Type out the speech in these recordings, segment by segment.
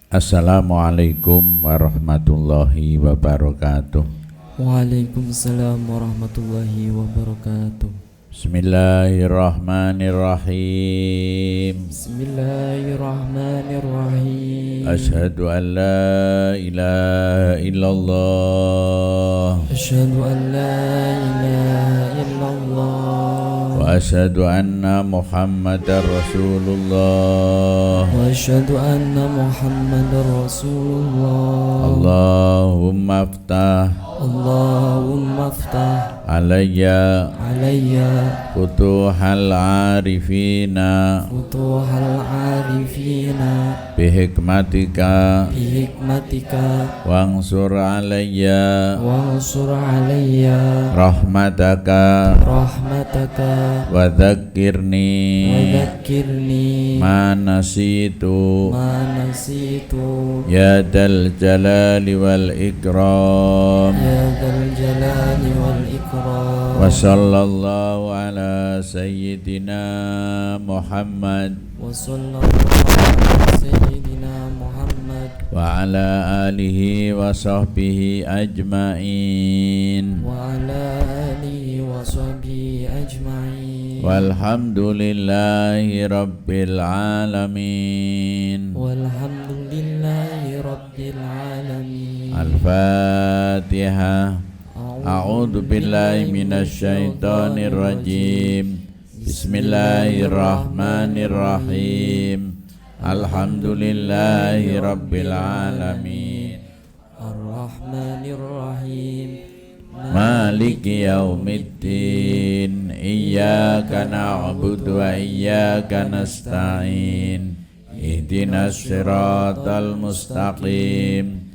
Assalamualaikum warahmatullahi wabarakatuh. Waalaikumsalam warahmatullahi wabarakatuh. Bismillahirrahmanirrahim. Bismillahirrahmanirrahim. Asyhadu an la ilaha illallah Asyhadu an la ilaha illallah wa asyhadu anna Muhammadar Rasulullah. wa asyhadu anna Muhammadar Rasulullah. Allahumma aftah Allahumma aftah alayya futuhal arifina futuhal arifina bihikmatika bihikmatika wansur alayya wansur alayya rahmataka rahmataka wa dhakkirni wadzakkirni ma nasitu ma nasitu ya dal jalali wal ikram ya dzal jalali wal ikram. wa sallallahu ala sayyidina Muhammad Wa sallallahu ala sayyidina Muhammad wa ala alihi wa sahbihi ajma'in wa ala alihi wa sahbihi ajma'in. walhamdulillahi rabbil alamin. Walhamdulillahi rabbil alamin. Al-Fatihah. A'udzu billahi minasyaitonir rajim. Bismillahirrahmanirrahim. Alhamdulillahi rabbil alamin. Ar-Rahmanir Rahim. Maliki yaumiddin. Iyyaka na'budu wa iyyaka nasta'in. Ihdinas siratal mustaqim.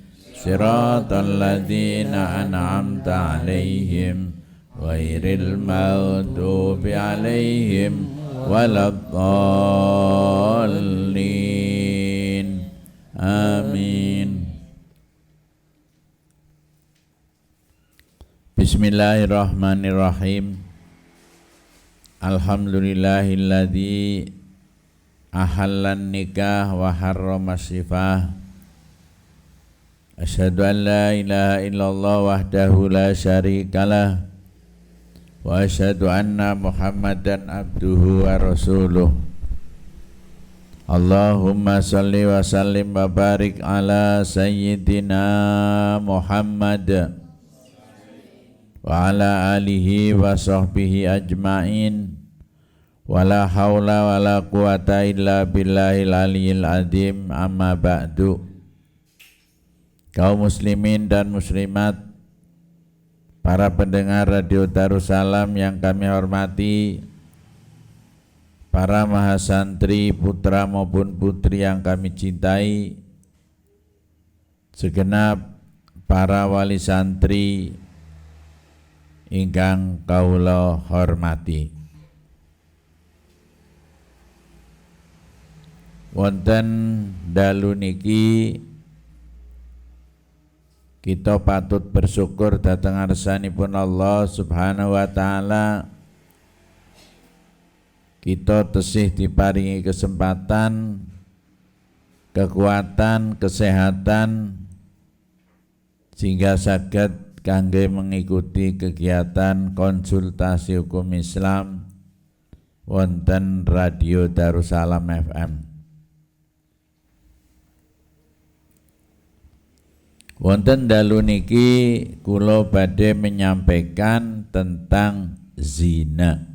Siratal ladzina an'amta 'alaihim ghairil maghdubi 'alaihim waladdallin. Amin. Bismillahirrahmanirrahim. Alhamdulillahilladzi ahallan nikah wa harrama sifah. Asyhadu an la ilaha illallah wahdahu la syarikalah wa asyhadu anna Muhammadan abduhu wa rasuluh. Allahumma salli wa sallim wa barik ala sayyidina Muhammad wa ala alihi wa sahbihi ajma'in. Wala haula wala quwata illa billahil aliyyil azim. Amma ba'du. Kaum muslimin dan muslimat, para pendengar Radio Darussalam yang kami hormati, para mahasantri putra maupun putri yang kami cintai, segenap para wali santri ingkang kaula hormati. Wonten dalu niki kita patut bersyukur dhateng ngarsanipun Allah Subhanahu wa taala. Kita tesih diparingi kesempatan, kekuatan, kesehatan sehingga saged kangge mengikuti kegiatan konsultasi hukum Islam wonten Radio Darussalam FM. Wonten dalu niki kula badhe menyampaikan tentang zina.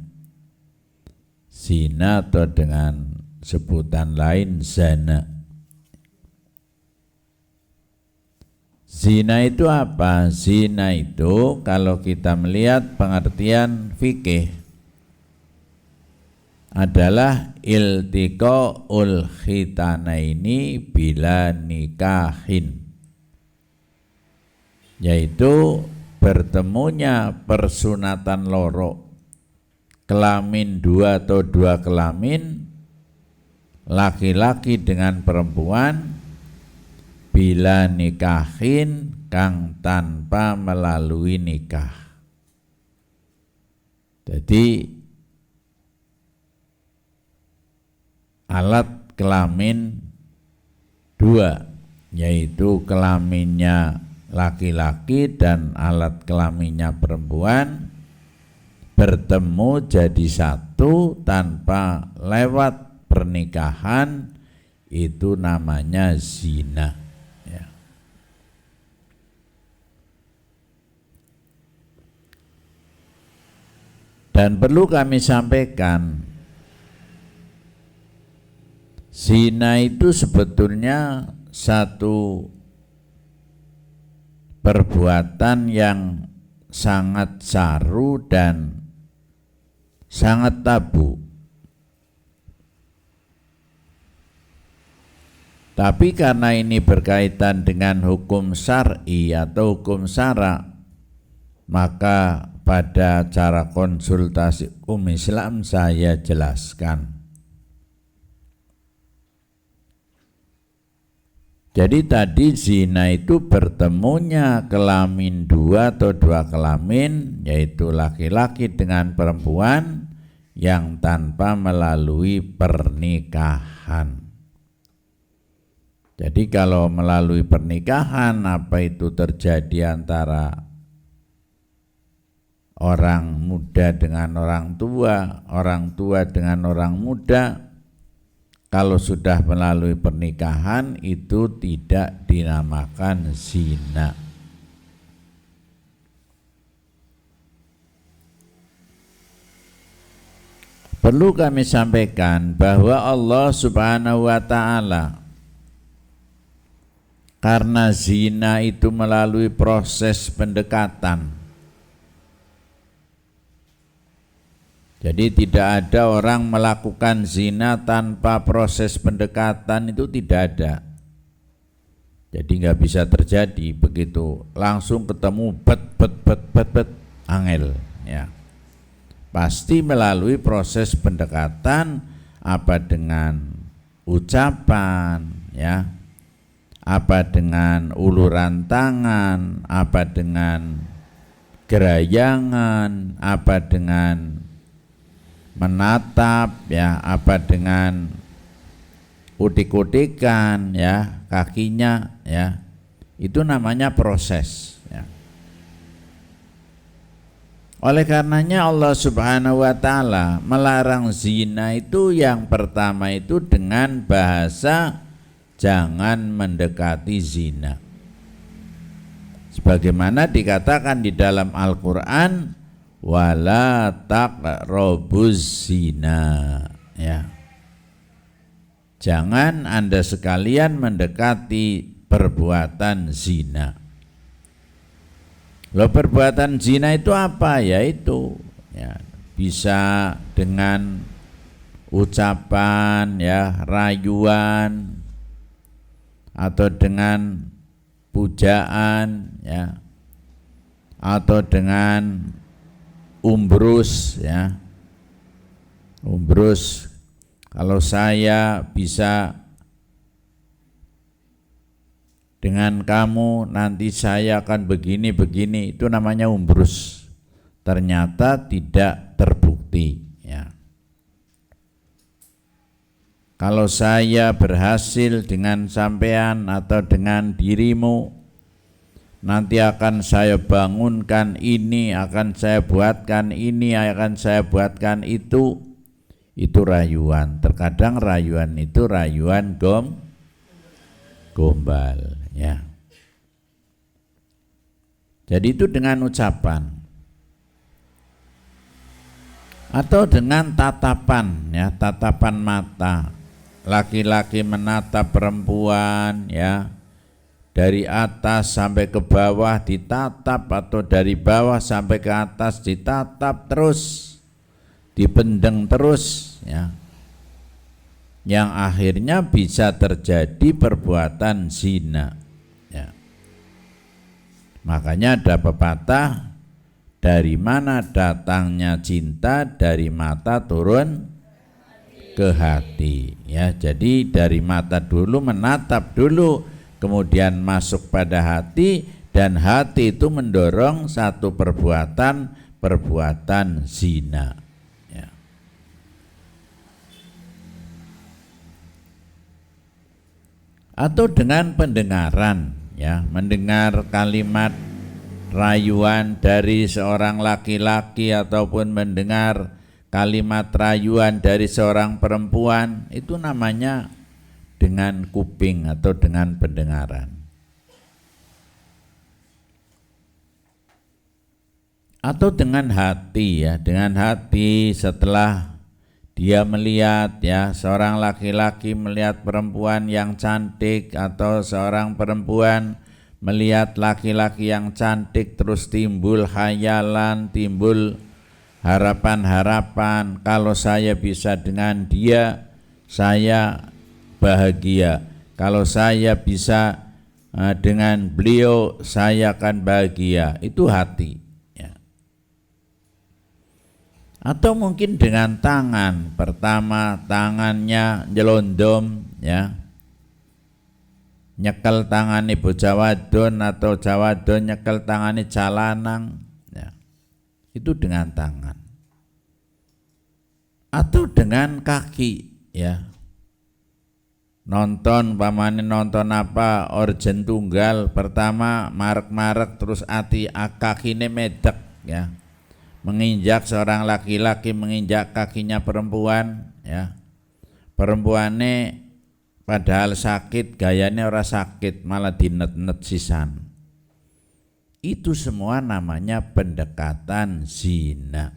Zina atau dengan sebutan lain zina. Zina itu apa? Zina itu kalau kita melihat pengertian fikih adalah iltiqaul khitanaini bila nikahin, yaitu bertemunya persunatan loro, kelamin dua atau dua kelamin, laki-laki dengan perempuan, bila nikahin kang tanpa melalui nikah. Jadi alat kelamin dua, yaitu kelaminnya laki-laki dan alat kelaminnya perempuan bertemu jadi satu tanpa lewat pernikahan, itu namanya zina. Ya. Dan perlu kami sampaikan, zina itu sebetulnya satu perbuatan yang sangat saru dan sangat tabu. Tapi karena ini berkaitan dengan hukum syar'i atau hukum syara, maka pada cara konsultasi hukum Islam saya jelaskan. Jadi tadi zina itu bertemunya kelamin dua atau dua kelamin, yaitu laki-laki dengan perempuan yang tanpa melalui pernikahan. Jadi kalau melalui pernikahan, apa itu terjadi antara orang muda dengan orang tua dengan orang muda, kalau sudah melalui pernikahan itu tidak dinamakan zina. Perlu kami sampaikan bahwa Allah Subhanahu wa ta'ala, karena zina itu melalui proses pendekatan, jadi tidak ada orang melakukan zina tanpa proses pendekatan, itu tidak ada. Jadi nggak bisa terjadi begitu langsung ketemu bet angel, ya. Pasti melalui proses pendekatan, apa dengan ucapan, ya, apa dengan uluran tangan, apa dengan gerayangan, apa dengan menatap, ya, apa dengan utik-utikan, ya, kakinya, ya, itu namanya proses, ya. Oleh karenanya Allah Subhanahu wa ta'ala melarang zina itu yang pertama itu dengan bahasa jangan mendekati zina, sebagaimana dikatakan di dalam Al-Quran, wala taqrabuz zina, ya. Jangan Anda sekalian mendekati perbuatan zina. Loh, perbuatan zina itu apa? Yaitu, ya, bisa dengan ucapan, ya, rayuan, atau dengan pujaan, ya, atau dengan umbrus, ya. Umbrus, kalau saya bisa dengan kamu, nanti saya akan begini-begini, itu namanya umbrus. Ternyata tidak terbukti, ya. Kalau saya berhasil dengan sampean atau dengan dirimu, nanti akan saya bangunkan ini, akan saya buatkan ini, akan saya buatkan itu rayuan. Terkadang rayuan itu rayuan gombal, ya. Jadi itu dengan ucapan atau dengan tatapan, ya, tatapan mata. Laki-laki menatap perempuan, ya, dari atas sampai ke bawah ditatap, atau dari bawah sampai ke atas ditatap terus, dipendeng terus, ya, yang akhirnya bisa terjadi perbuatan zina, ya. Makanya ada pepatah, dari mana datangnya cinta, dari mata turun ke hati, ya. Jadi dari mata dulu, menatap dulu, kemudian masuk pada hati, dan hati itu mendorong satu perbuatan zina, ya. atau dengan pendengaran, ya, mendengar kalimat rayuan dari seorang laki-laki ataupun mendengar kalimat rayuan dari seorang perempuan, itu namanya dengan kuping atau dengan pendengaran. Atau dengan hati, ya, dengan hati setelah dia melihat, ya, seorang laki-laki melihat perempuan yang cantik atau seorang perempuan melihat laki-laki yang cantik, terus timbul khayalan, timbul harapan-harapan, kalau saya bisa dengan dia saya bahagia, kalau saya bisa dengan beliau saya akan bahagia. Itu hati. Atau mungkin dengan tangan, pertama tangannya nyelondom, ya, nyekel tangane bocah wadon atau jawadon nyekel tangane jalanang, ya, itu dengan tangan. Atau dengan kaki, ya, nonton, pamane nonton apa orjen tunggal, pertama marek-marek terus kakine medek, ya, menginjak seorang laki-laki menginjak kakinya perempuan, ya, perempuannya padahal sakit, gayanya ora sakit, malah dinet-net sisan. Itu semua namanya pendekatan zina,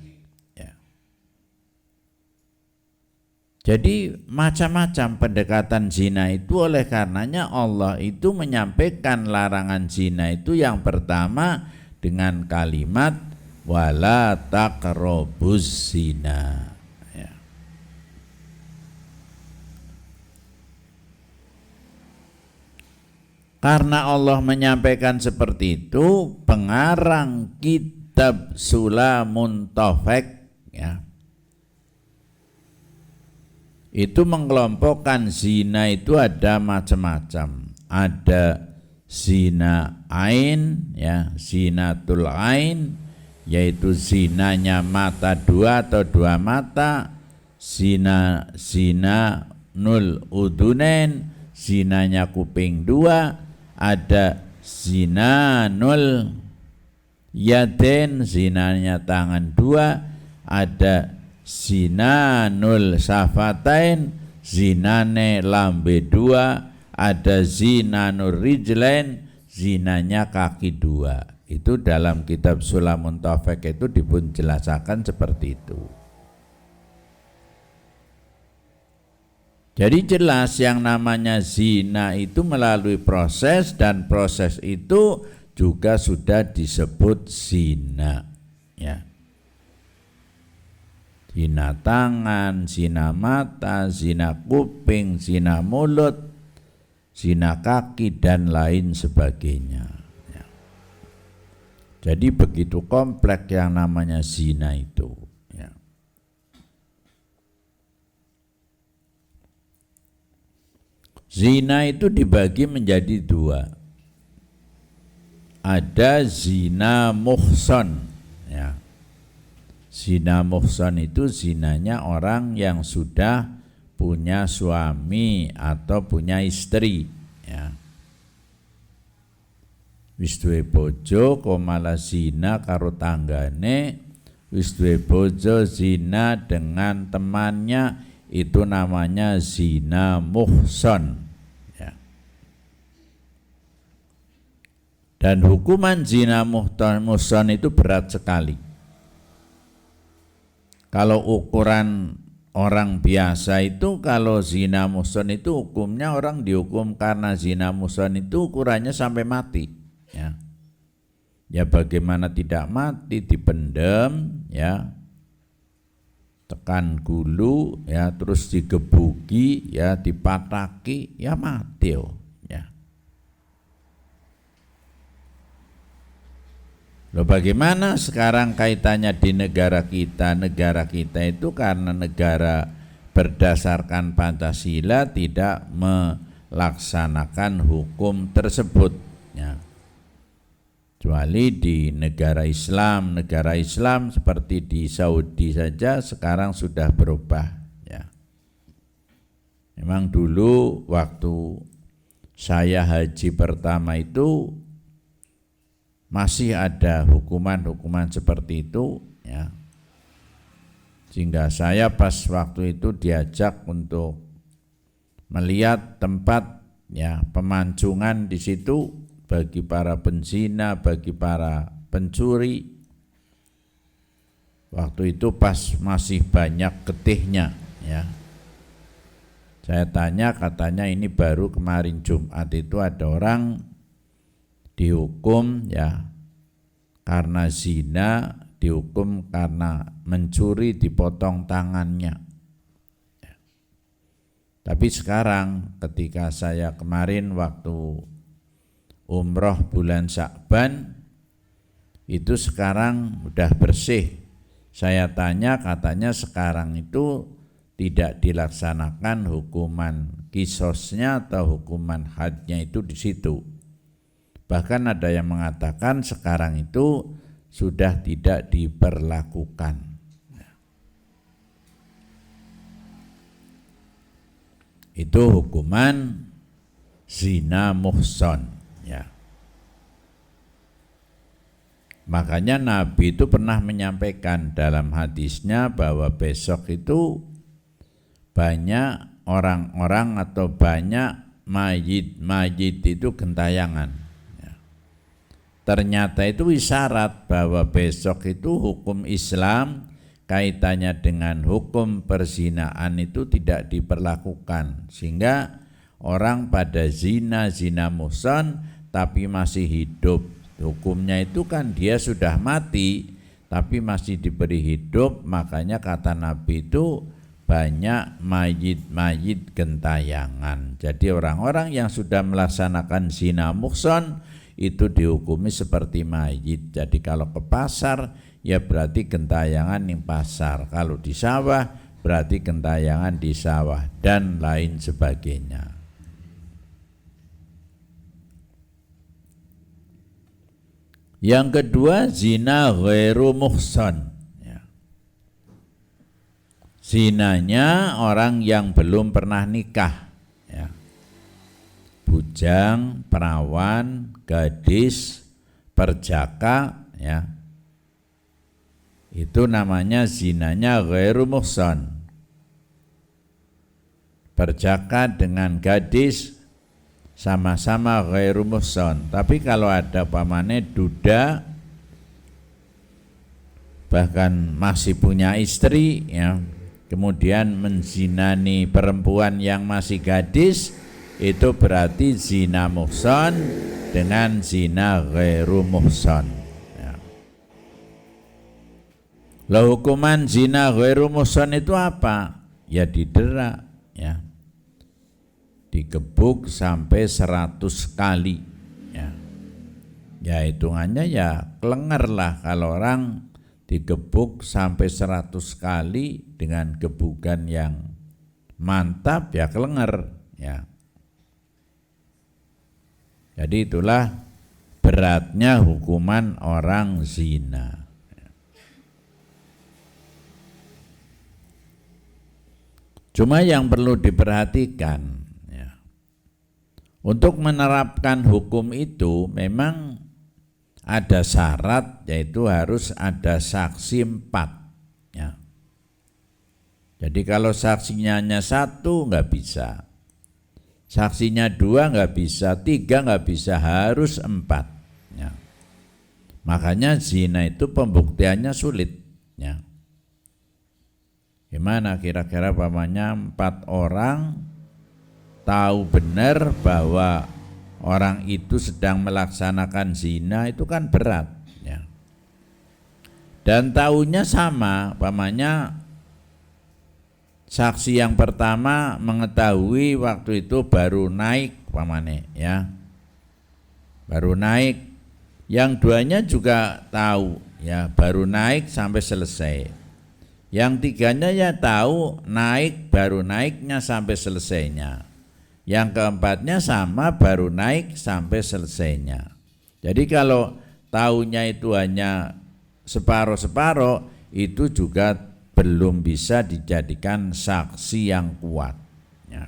ya. Jadi macam-macam pendekatan zina itu, oleh karenanya Allah itu menyampaikan larangan zina itu yang pertama dengan kalimat wala taqrabuz zina, ya. Karena Allah menyampaikan seperti itu, pengarang kitab Sulamun Tofek, ya, itu mengelompokkan zina itu ada macam-macam. Ada zina ain, ya, zinatul ain, yaitu zinanya mata dua atau dua mata, zina nul udunen, zinanya kuping dua, ada zina nul yaden, zinanya tangan dua, ada zina nul safatain, zinane lambe dua, ada zina nur rijlen, zinanya kaki dua. Itu dalam kitab Sulamun Tofek itu dipun jelaskan seperti itu. Jadi jelas yang namanya zina itu melalui proses, dan proses itu juga sudah disebut zina, ya. Zina tangan, zina mata, zina kuping, zina mulut, zina kaki, dan lain sebagainya. Jadi begitu kompleks yang namanya zina itu, ya. Zina itu dibagi menjadi dua. Ada zina muhson, ya. Zina muhson itu zinanya orang yang sudah punya suami atau punya istri, ya. Wis duwe bojo kok malah zina karo tanggane, wis duwe bojo zina dengan temannya, itu namanya zina muhson, ya. Dan hukuman zina muhson itu berat sekali. Kalau ukuran orang biasa itu, kalau zina muhson itu hukumnya orang dihukum karena zina muhson itu ukurannya sampai mati. Ya, ya bagaimana tidak mati, dipendam, ya, tekan gulu, ya, terus digebuki, ya, dipataki, ya mati, ya. Loh, bagaimana sekarang kaitannya di negara kita? Negara kita itu karena negara berdasarkan Pancasila tidak melaksanakan hukum tersebut, ya. Kecuali di negara Islam seperti di Saudi saja sekarang sudah berubah, ya. Memang dulu waktu saya haji pertama itu masih ada hukuman-hukuman seperti itu ya. Sehingga saya pas waktu itu diajak untuk melihat tempat ya pemancungan di situ bagi para penzina, bagi para pencuri. Waktu itu pas masih banyak getihnya ya. Saya tanya, katanya ini baru kemarin Jumat itu ada orang dihukum ya karena zina, dihukum karena mencuri, dipotong tangannya ya. Tapi sekarang ketika saya kemarin waktu umroh bulan Sya'ban itu sekarang udah bersih. Saya tanya, katanya sekarang itu tidak dilaksanakan hukuman qisasnya atau hukuman hadnya itu di situ. Bahkan ada yang mengatakan sekarang itu sudah tidak diberlakukan. Itu hukuman zina muhsan ya. Makanya Nabi itu pernah menyampaikan dalam hadisnya bahwa besok itu banyak orang-orang atau banyak mayit itu gentayangan. Ternyata itu isyarat bahwa besok itu hukum Islam kaitannya dengan hukum perzinaan itu tidak diperlakukan. Sehingga orang pada zina muhsan tapi masih hidup. Hukumnya itu kan dia sudah mati tapi masih diberi hidup. Makanya kata Nabi itu banyak mayit gentayangan. Jadi orang-orang yang sudah melaksanakan zina muhsan itu dihukumi seperti mayit. Jadi kalau ke pasar ya berarti gentayangan di pasar, kalau di sawah berarti gentayangan di sawah dan lain sebagainya. Yang kedua zina ghairu muhsan ya. Zinanya orang yang belum pernah nikah ya. Bujang, perawan, gadis, perjaka ya. Itu namanya zinanya ghairu muhsan. Perjaka dengan gadis sama-sama ghairu muhsan. Tapi kalau ada pamane duda bahkan masih punya istri ya, kemudian menzinani perempuan yang masih gadis, itu berarti zina muhsan dengan zina ghairu muhsan ya. Lah hukuman zina ghairu muhsan itu apa? Ya didera ya, digebuk sampai 100 kali ya. Ya hitungannya ya kelenger lah kalau orang digebuk sampai 100 kali dengan gebukan yang mantap ya kelenger ya. Jadi itulah beratnya hukuman orang zina. Cuma yang perlu diperhatikan ya, untuk menerapkan hukum itu memang ada syarat, yaitu harus ada saksi 4 ya. Jadi kalau saksinya hanya 1 nggak bisa. Saksinya 2 nggak bisa, 3 nggak bisa, harus 4 ya. Makanya zina itu pembuktiannya sulit ya. Gimana kira-kira pamannya 4 orang tahu benar bahwa orang itu sedang melaksanakan zina, itu kan berat ya. Dan tahunya sama, pamannya saksi yang pertama mengetahui waktu itu baru naik pamane ya, baru naik. Yang duanya juga tahu ya, baru naik sampai selesai. Yang tiganya ya tahu naik, baru naiknya sampai selesainya. Yang keempatnya sama, baru naik sampai selesainya. Jadi kalau tahunya itu hanya separuh-separuh, itu juga belum bisa dijadikan saksi yang kuat ya.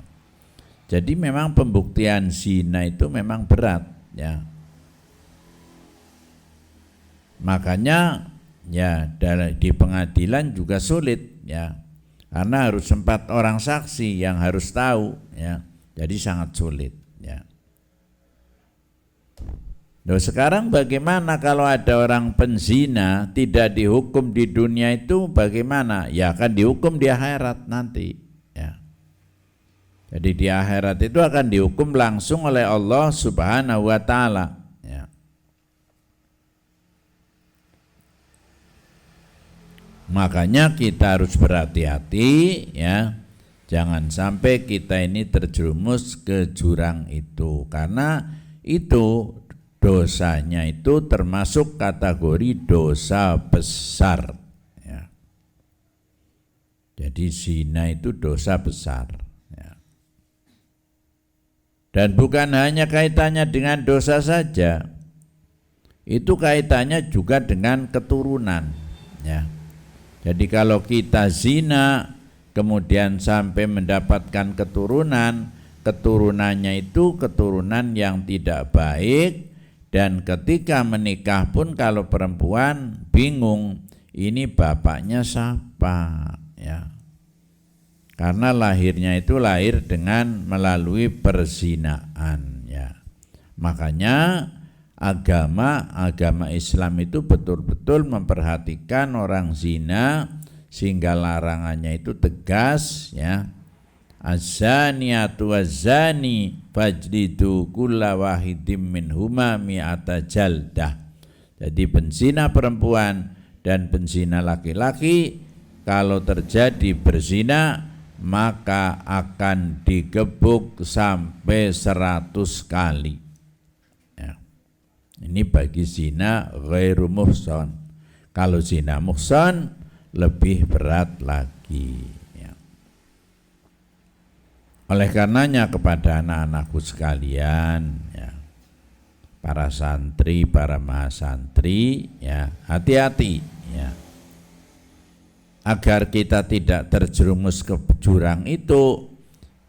Jadi memang pembuktian zina itu memang berat ya. Makanya ya di pengadilan juga sulit ya. Karena harus 4 orang saksi yang harus tahu ya. Jadi sangat sulit ya. Loh, sekarang bagaimana kalau ada orang penzina tidak dihukum di dunia itu bagaimana? Ya akan dihukum di akhirat nanti ya. Jadi di akhirat itu akan dihukum langsung oleh Allah Subhanahu wa taala ya. Makanya kita harus berhati-hati ya. Jangan sampai kita ini terjerumus ke jurang itu, karena itu dosanya itu termasuk kategori dosa besar ya. Jadi zina itu dosa besar ya. Dan bukan hanya kaitannya dengan dosa saja, itu kaitannya juga dengan keturunan ya. Jadi kalau kita zina kemudian sampai mendapatkan keturunan, keturunannya itu keturunan yang tidak baik. Dan ketika menikah pun kalau perempuan bingung, ini bapaknya siapa ya. Karena lahirnya itu lahir dengan melalui perzinaan ya. Makanya agama Islam itu betul-betul memperhatikan orang zina sehingga larangannya itu tegas ya. Az-zaniyatu waz-zani fajlidu kulla wahidim minhuma mi'ata jaldah. Jadi penzina perempuan dan penzina laki-laki kalau terjadi berzina maka akan digebuk sampai 100 kali ya. Ini bagi zina ghairu muhsan. Kalau zina muhsan lebih berat lagi. Oleh karenanya kepada anak-anakku sekalian ya, para santri, para mahasantri ya, hati-hati ya. Agar kita tidak terjerumus ke jurang itu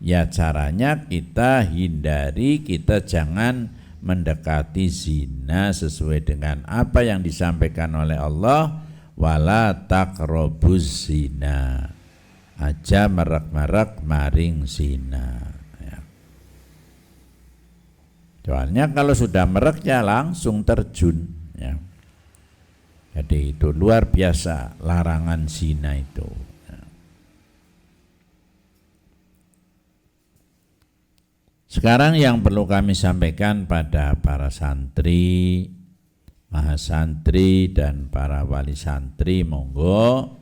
ya, caranya kita hindari, kita jangan mendekati zina sesuai dengan apa yang disampaikan oleh Allah, wala taqrabuz zina. Aja merak-merak maring zina ya. Soalnya kalau sudah merak ya langsung terjun ya. Jadi itu luar biasa larangan zina itu ya. Sekarang yang perlu kami sampaikan pada para santri, mahasantri dan para wali santri, monggo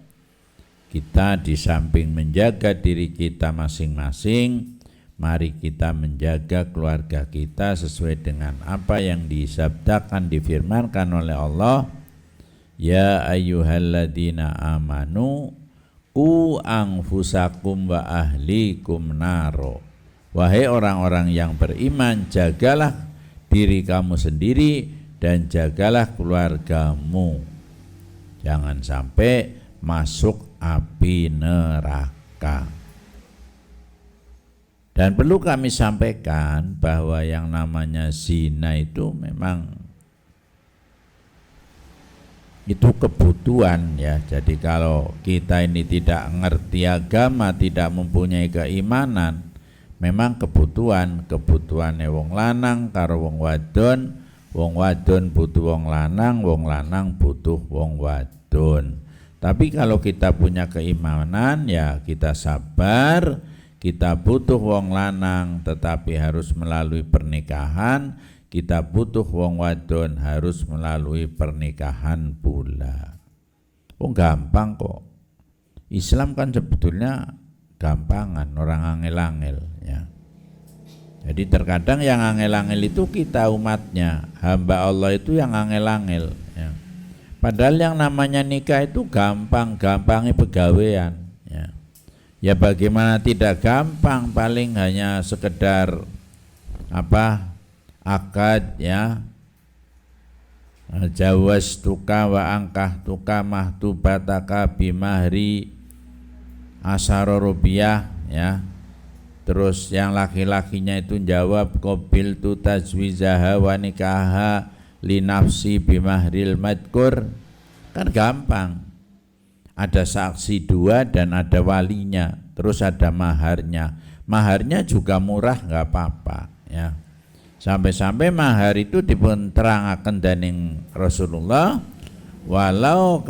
kita di samping menjaga diri kita masing-masing, mari kita menjaga keluarga kita sesuai dengan apa yang disabdakan, difirmankan oleh Allah. Ya ayyuhalladzina amanu qu anfusakum wa ahlikum naro. Wahai orang-orang yang beriman, jagalah diri kamu sendiri dan jagalah keluargamu. Jangan sampai masuk api neraka. Dan perlu kami sampaikan bahwa yang namanya zina itu memang itu kebutuhan ya. Jadi kalau kita ini tidak ngerti agama, tidak mempunyai keimanan, memang kebutuhan wong lanang karo wong wadon butuh wong lanang butuh wong wadon. Tapi kalau kita punya keimanan ya kita sabar, kita butuh wong lanang tetapi harus melalui pernikahan, kita butuh wong wadon harus melalui pernikahan pula. Oh gampang kok. Islam kan sebetulnya gampangan, orang angel-angel ya. Jadi terkadang yang angel-angel itu kita umatnya, hamba Allah itu yang angel-angel ya. Padahal yang namanya nikah itu gampang-gampangnya pegawean ya. Ya bagaimana tidak gampang, paling hanya sekedar akad ya. Jawas tuka wa angkah tuka mahtubataka bimahri asyara rupiah ya. terus yang laki-lakinya itu jawab qabil tu tajwizaha wa nikaha li nafsi bimahril madkur, kan gampang. Ada saksi dua dan ada walinya, terus ada maharnya. Maharnya juga murah, nggak apa-apa ya. Sampai-sampai mahar itu dipun terangaken dening Rasulullah, walau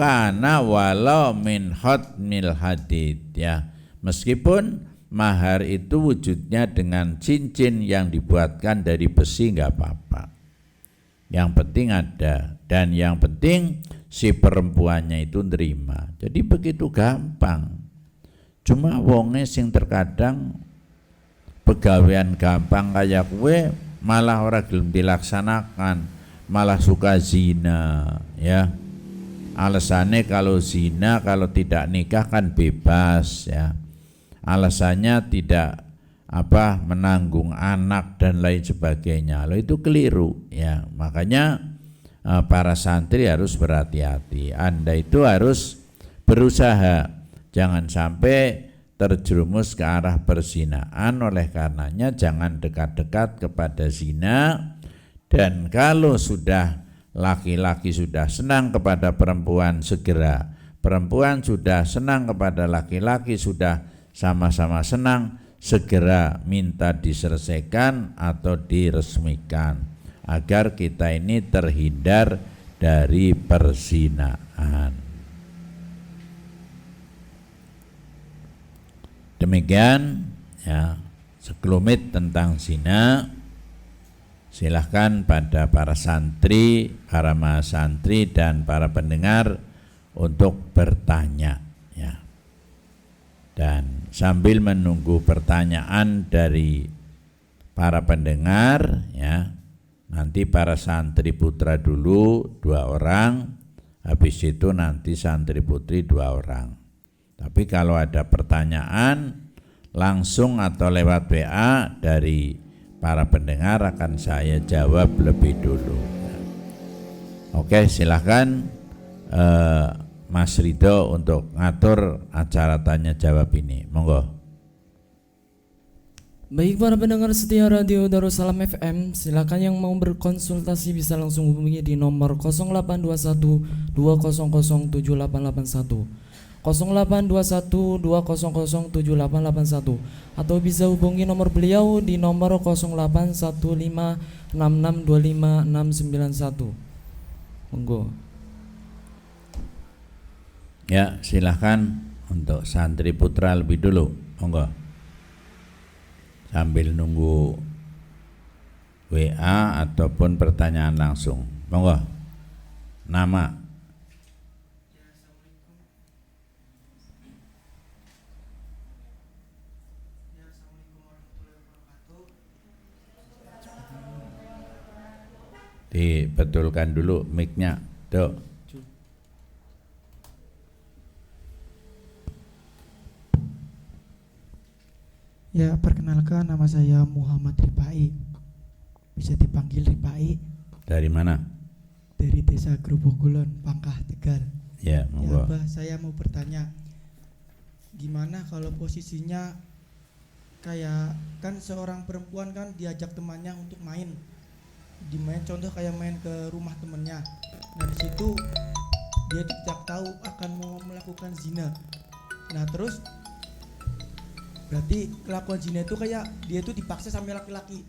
min hotmil hadid ya. Meskipun mahar itu wujudnya dengan cincin yang dibuatkan dari besi, nggak apa-apa. Yang penting ada, dan yang penting si perempuannya itu nerima. Jadi begitu gampang. Cuma wonge sing terkadang pegawean gampang kayak kue malah orang gelem dilaksanakan, malah suka zina ya. Alasannya kalau zina, kalau tidak nikah kan bebas ya. Alasannya tidak menanggung anak dan lain sebagainya. Loh, itu keliru ya. Makanya para santri harus berhati-hati. Anda itu harus berusaha jangan sampai terjerumus ke arah perzinaan. Oleh karenanya jangan dekat-dekat kepada zina. Dan kalau sudah laki-laki sudah senang kepada perempuan, segera. Perempuan sudah senang kepada laki-laki, sudah sama-sama senang, segera minta diselesaikan atau diresmikan agar kita ini terhindar dari perzinaan. Demikian ya sekelumit tentang zina. Silahkan pada para santri, para mahasantri dan para pendengar untuk bertanya ya. Dan sambil menunggu pertanyaan dari para pendengar ya, nanti para santri putra dulu 2 orang, habis itu nanti santri putri 2 orang. Tapi kalau ada pertanyaan langsung atau lewat WA dari para pendengar akan saya jawab lebih dulu. Oke, silahkan Mas Ridho untuk ngatur acara tanya jawab ini, monggo. Baik para pendengar setia Radio Darussalam FM, silakan yang mau berkonsultasi bisa langsung hubungi di nomor 0821 200 7881, 0821 200 7881, atau bisa hubungi nomor beliau di nomor 0815 6625 691. Monggo. Ya, silahkan untuk santri putra lebih dulu, monggo. Sambil nunggu WA ataupun pertanyaan langsung, monggo. Nama. Dibetulkan dulu mic-nya, Dok. Ya, perkenalkan nama saya Muhammad Ripai. Bisa dipanggil Ripai. Dari mana? Dari Desa Grobogolon, Pangkah, Tegal. Ya, monggo. Ya, Abah, saya mau bertanya, gimana kalau posisinya kayak kan seorang perempuan kan diajak temannya untuk main, contoh kayak main ke rumah temannya. Nah, di situ dia tidak tahu akan mau melakukan zina. Nah, terus berarti kelakuan zina itu kayak dia itu dipaksa sama laki-laki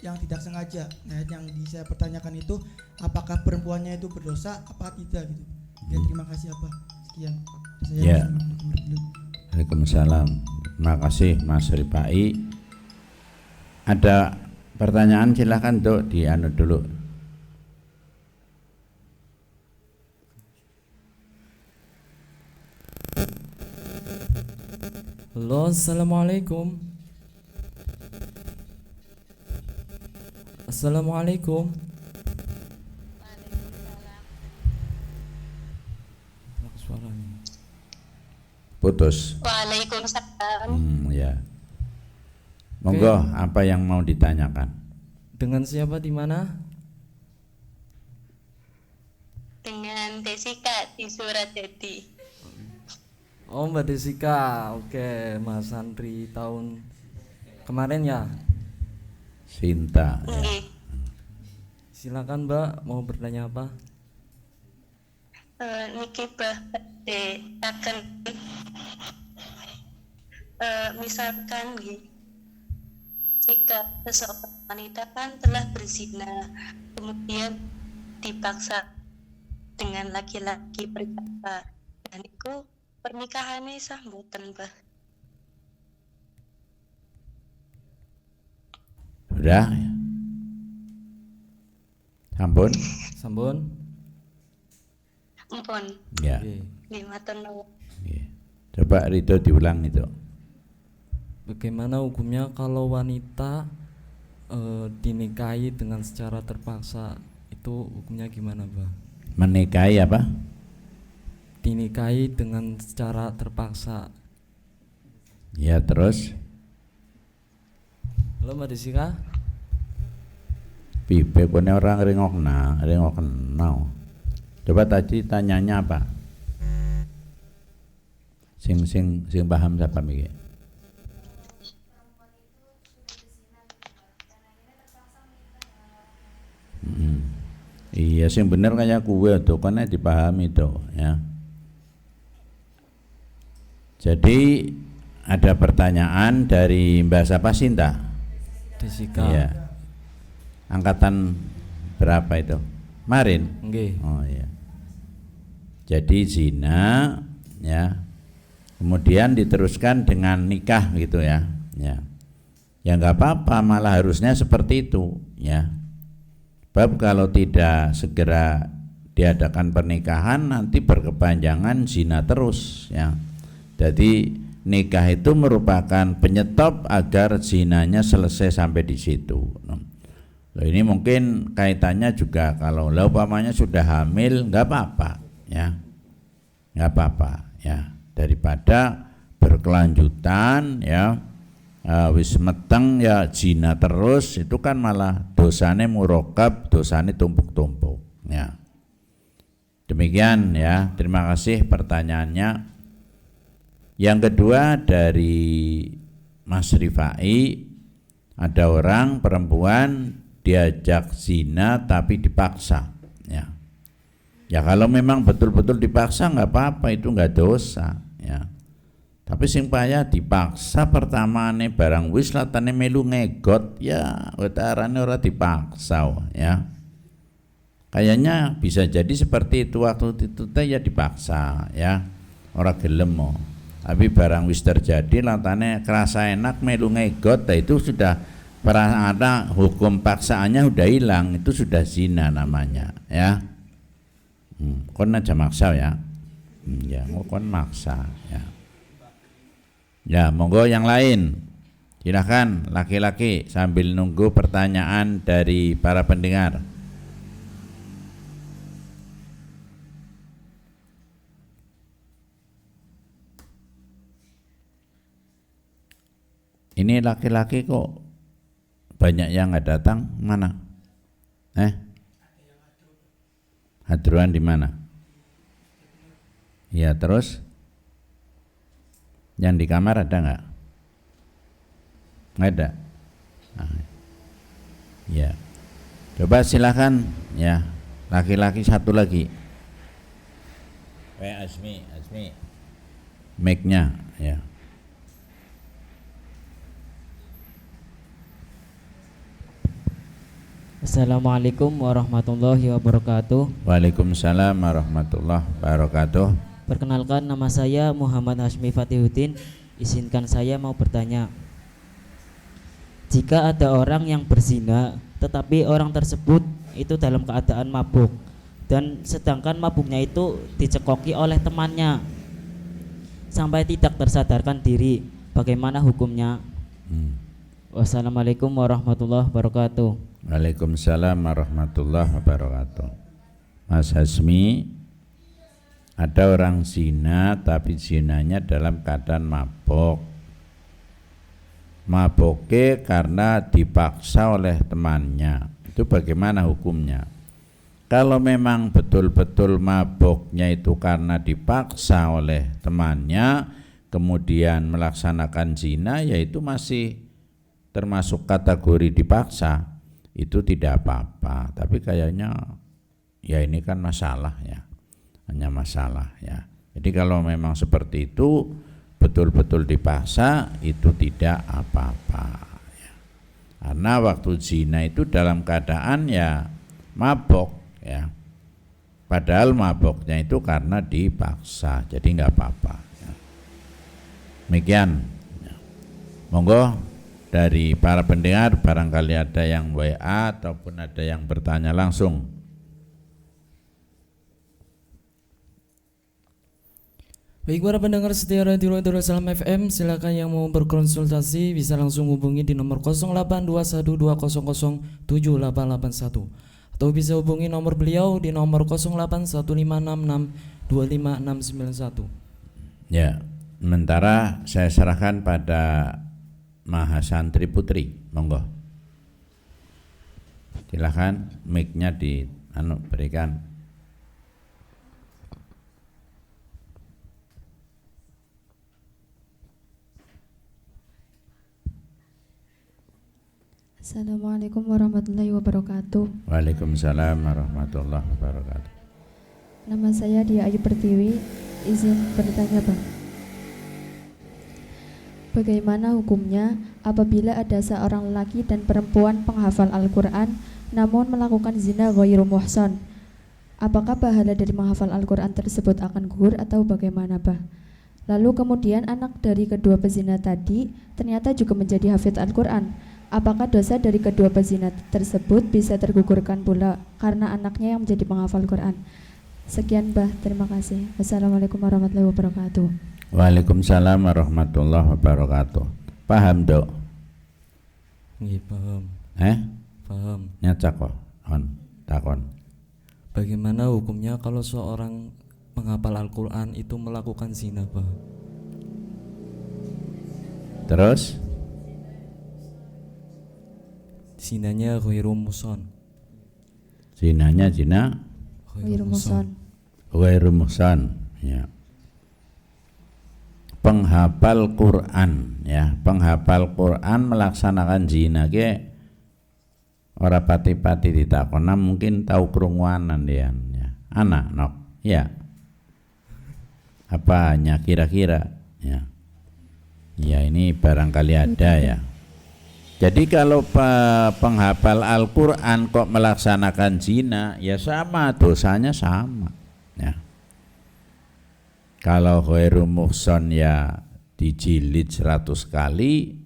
yang tidak sengaja. Nah, yang saya pertanyakan itu apakah perempuannya itu berdosa apa tidak gitu. Ya, terima kasih Abah. Sekian. Saya Ya. Waalaikumsalam. Terima kasih Mas Ripai. Ada pertanyaan silahkan Dok, dianu dulu. Halo, assalamualaikum. Assalamualaikum. Suaranya Putus. Waalaikumsalam. Ya. Monggo, apa yang mau ditanyakan? dengan siapa di mana? Dengan Desika di Suradadi. Oh, Mbak Desika. Oke, Mas Santri tahun Kemarin ya. Sinta. Ya. Nggih. Silakan Mbak, mau bertanya apa? Niki badhe akan misalkan nggih, jika seseorang wanita kan telah berzina, kemudian dipaksa dengan laki-laki berkata, dan itu pernikahannya sah mboten, Mbah? Sudah? Sampun? Sampun. Ampun, Ya. Oke. nggih matur nuwun. Oke. Coba Ridho diulang itu. Bagaimana hukumnya kalau wanita dinikahi dengan secara terpaksa? Itu hukumnya gimana, Mbak? Menikahi apa? Dinikahi dengan secara terpaksa. Ya terus? Halo Mbak Desika. Pipe kone orang rengokna. Coba tadi tanyanya apa? Sing paham siapa mikir? Iya sing bener kayak kue tuh karena dipahami tuh ya. Jadi ada pertanyaan dari Mbak siapa Sinta? Desika. Iya. Angkatan berapa itu? Kemarin? Nggih. Oh iya. Jadi zina ya. Kemudian diteruskan dengan nikah gitu ya. Ya. Ya enggak apa-apa, malah harusnya seperti itu ya. Sebab kalau tidak segera diadakan pernikahan nanti berkepanjangan zina terus ya. Jadi nikah itu merupakan penyetop agar zinanya selesai sampai di situ. Loh, ini mungkin kaitannya juga kalau umpamanya sudah hamil nggak apa-apa ya, nggak apa-apa ya, daripada berkelanjutan ya. Wis meteng ya zina terus itu kan malah dosane murokab, dosane tumpuk-tumpuk ya. Demikian ya, terima kasih pertanyaannya. Yang kedua dari Mas Rifai, ada orang perempuan diajak zina tapi dipaksa ya. Ya kalau memang betul-betul dipaksa nggak apa-apa, itu nggak dosa ya. Tapi sing payah dipaksa pertamane barang wis latane melu ngegot ya wetarane ora dipaksa ya. Kayaknya bisa jadi seperti itu waktu itu teh ya dipaksa ya. Ora gelem mo. Tapi barang wis terjadi latane kerasa enak melu ngegot itu sudah ada hukum paksaannya udah hilang, itu sudah zina namanya ya. Kon aja maksa ya. Ya kon maksa ya. Ya, monggo yang lain. Silahkan laki-laki sambil nunggu pertanyaan dari para pendengar. Ini laki-laki kok banyak yang nggak datang, mana? Hadruan di mana? Ya terus? Yang di kamar ada nggak? Nggak ada. Nah, ya, coba silakan ya, laki-laki satu lagi. Asmi, mic-nya ya. Assalamualaikum warahmatullahi wabarakatuh. Waalaikumsalam warahmatullahi wabarakatuh. Perkenalkan, nama saya Muhammad Hashmi Fatihuddin. Izinkan saya mau bertanya. Jika ada orang yang berzina tetapi orang tersebut itu dalam keadaan mabuk, dan sedangkan mabuknya itu dicekoki oleh temannya sampai tidak tersadarkan diri, bagaimana hukumnya? Wassalamualaikum warahmatullahi wabarakatuh. Waalaikumsalam warahmatullahi wabarakatuh. Mas Hasmi, ada orang zina tapi zinanya dalam keadaan mabuk. Mabuknya karena dipaksa oleh temannya. Itu bagaimana hukumnya? Kalau memang betul-betul mabuknya itu karena dipaksa oleh temannya, kemudian melaksanakan zina, yaitu masih termasuk kategori dipaksa itu tidak apa-apa, tapi kayaknya ya ini kan masalah ya, hanya masalah ya. Jadi kalau memang seperti itu betul-betul dipaksa itu tidak apa-apa ya. Karena waktu zina itu dalam keadaan ya mabok ya, padahal maboknya itu karena dipaksa, jadi nggak apa-apa ya. Demikian ya. Monggo dari para pendengar barangkali ada yang WA ataupun ada yang bertanya langsung. Baik para pendengar setia Radio Darussalam FM, silakan yang mau berkonsultasi bisa langsung hubungi di nomor 082120078881 atau bisa hubungi nomor beliau di nomor 0815662591. Ya, sementara saya serahkan pada Mahasantri Putri, monggo. Silakan mic-nya berikan. Assalamualaikum warahmatullahi wabarakatuh. Waalaikumsalam warahmatullahi wabarakatuh. Nama saya Dia Ayu Pertiwi. Izin bertanya, Bang. Bagaimana hukumnya apabila ada seorang lelaki dan perempuan penghafal Al-Quran namun melakukan zina ghairu muhsan? Apakah pahala dari menghafal Al-Quran tersebut akan gugur atau bagaimana, Bah? Lalu kemudian anak dari kedua pezina tadi ternyata juga menjadi hafidz Al-Quran. Apakah dosa dari kedua pezina tersebut bisa tergugurkan pula karena anaknya yang menjadi penghafal Quran? Sekian, Bah, terima kasih. Wassalamualaikum warahmatullahi wabarakatuh. Waalaikumsalam warahmatullahi wabarakatuh. Paham, Dok? Nggih, paham. Paham. Nyacak kok, takon. Bagaimana hukumnya kalau seorang menghafal Al-Quran itu melakukan zina, Pak? Terus? Zinanya ghairu muhsan. Zinanya zina Ghairu muhsan. ghairu muhsan, ya. Penghafal Quran, ya, penghafal Quran melaksanakan zina ke ora pati-pati ditakona mungkin tahu krunguanan dia, ya. Anak nok, ya. Apanya kira-kira, ya. Ya ini barangkali ada ya. Jadi kalau penghafal Al-Quran kok melaksanakan zina, ya sama, dosanya sama ya. Kalau ghairu muhsan ya dijilid 100 kali,